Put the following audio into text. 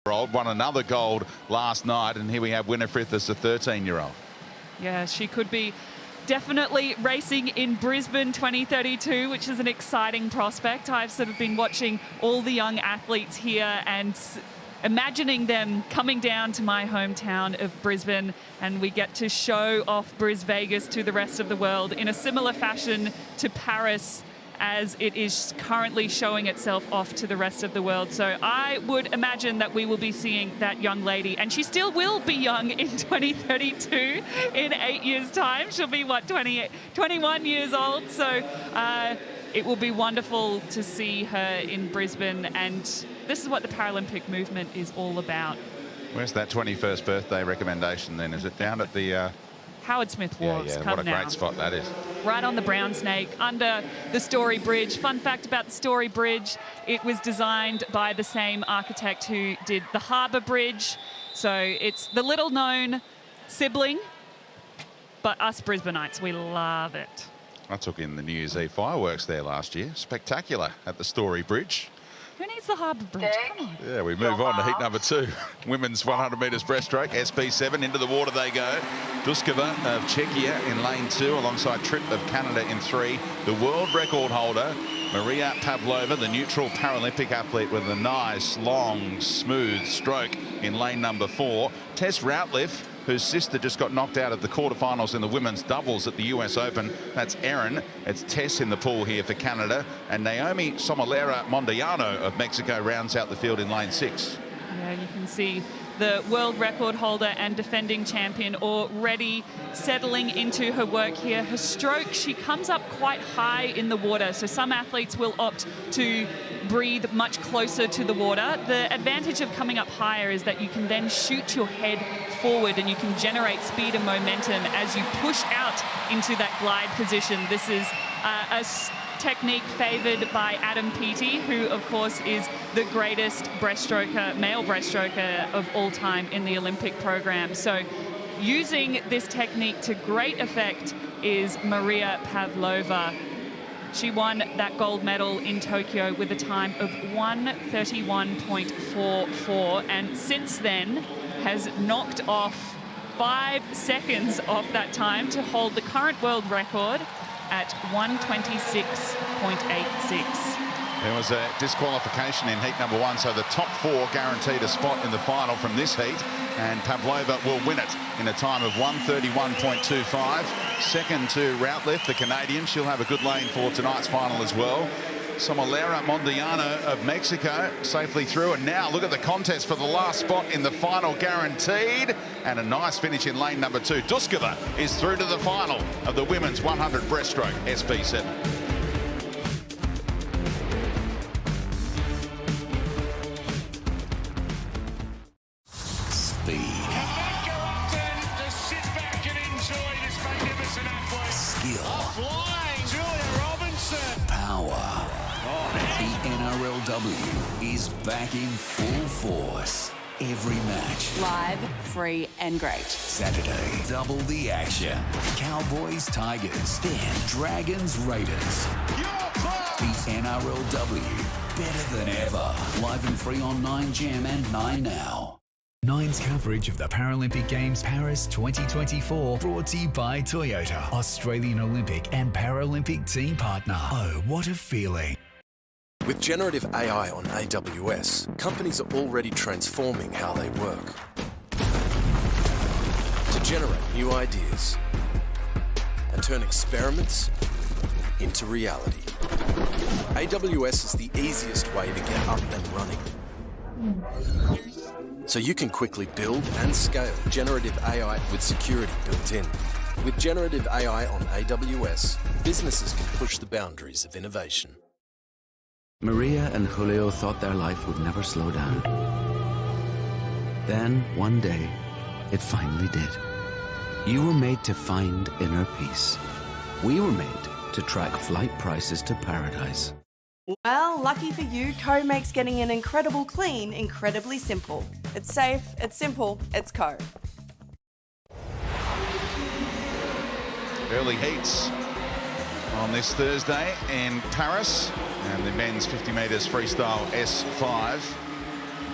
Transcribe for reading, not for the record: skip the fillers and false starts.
Won another gold last night, and here we have Winifred as a 13-year-old. Yeah, she could be definitely racing in Brisbane 2032, which is an exciting prospect. I've sort of been watching all the young athletes here and imagining them coming down to my hometown of Brisbane, and we get to show off Bris Vegas to the rest of the world in a similar fashion to Paris, as it is currently showing itself off to the rest of the world. So I would imagine that we will be seeing that young lady, and she still will be young in 2032, in 8 years' time. She'll be, what, 21 years old? So it will be wonderful to see her in Brisbane, and this is what the Paralympic movement is all about. Where's that 21st birthday recommendation then? Is it down at the... Howard Smith Wharves. What a great spot that is. Right on the Brown Snake, under the Story Bridge. Fun fact about the Story Bridge, it was designed by the same architect who did the Harbour Bridge. So it's the little-known sibling, but us Brisbaneites, we love it. I took in the New Year's Eve fireworks there last year. Spectacular at the Story Bridge. Who needs the Harbour Bridge? Come on. Yeah, we move on to heat number 2. Women's 100 metres breaststroke, SB7. Into the water they go. Duskova of Czechia in lane 2, alongside Tripp of Canada in 3. The world record holder, Maria Pavlova, the neutral Paralympic athlete, with a nice, long, smooth stroke in lane number 4. Tess Routliffe, whose sister just got knocked out of the quarterfinals in the women's doubles at the US Open. That's Erin. It's Tess in the pool here for Canada. And Naomi Somalera Mondiano of Mexico rounds out the field in lane 6. Yeah, you can see the world record holder and defending champion already settling into her work here. Her stroke, she comes up quite high in the water, so some athletes will opt to breathe much closer to the water. The advantage of coming up higher is that you can then shoot your head forward and you can generate speed and momentum as you push out into that glide position. This is a technique favoured by Adam Peaty, who of course is the greatest breaststroker, male breaststroker of all time in the Olympic program. So using this technique to great effect is Maria Pavlova. She won that gold medal in Tokyo with a time of 1:31.44, and since then has knocked off 5 seconds off that time to hold the current world record at 1:26.86. There was a disqualification in heat number 1, so the top 4 guaranteed a spot in the final from this heat, and Pavlova will win it in a time of 1:31.25. Second to Routliffe, the Canadian. She'll have a good lane for tonight's final as well. Somalera Mondiano of Mexico safely through, and now look at the contest for the last spot in the final, guaranteed, and a nice finish in lane number 2. Duskova is through to the final of the women's 100 breaststroke SB7. Speed. Just sit back and enjoy this magnificent athlete. Skill. Flying Julia Robinson. Power. The NRLW is back in full force. Every match. Live, free and great. Saturday, double the action. Cowboys, Tigers, then Dragons, Raiders. The NRLW, better than ever. Live and free on 9Gem and 9Now. 9's coverage of the Paralympic Games Paris 2024, brought to you by Toyota, Australian Olympic and Paralympic team partner. Oh, what a feeling. With generative AI on AWS, companies are already transforming how they work to generate new ideas and turn experiments into reality. AWS is the easiest way to get up and running, so you can quickly build and scale generative AI with security built in. With generative AI on AWS, businesses can push the boundaries of innovation. Maria and Julio thought their life would never slow down. Then, one day, it finally did. You were made to find inner peace. We were made to track flight prices to paradise. Well, lucky for you, Co makes getting an incredible clean incredibly simple. It's safe, it's simple, it's Co. Early heats on this Thursday in Paris, and the men's 50 metres freestyle S5.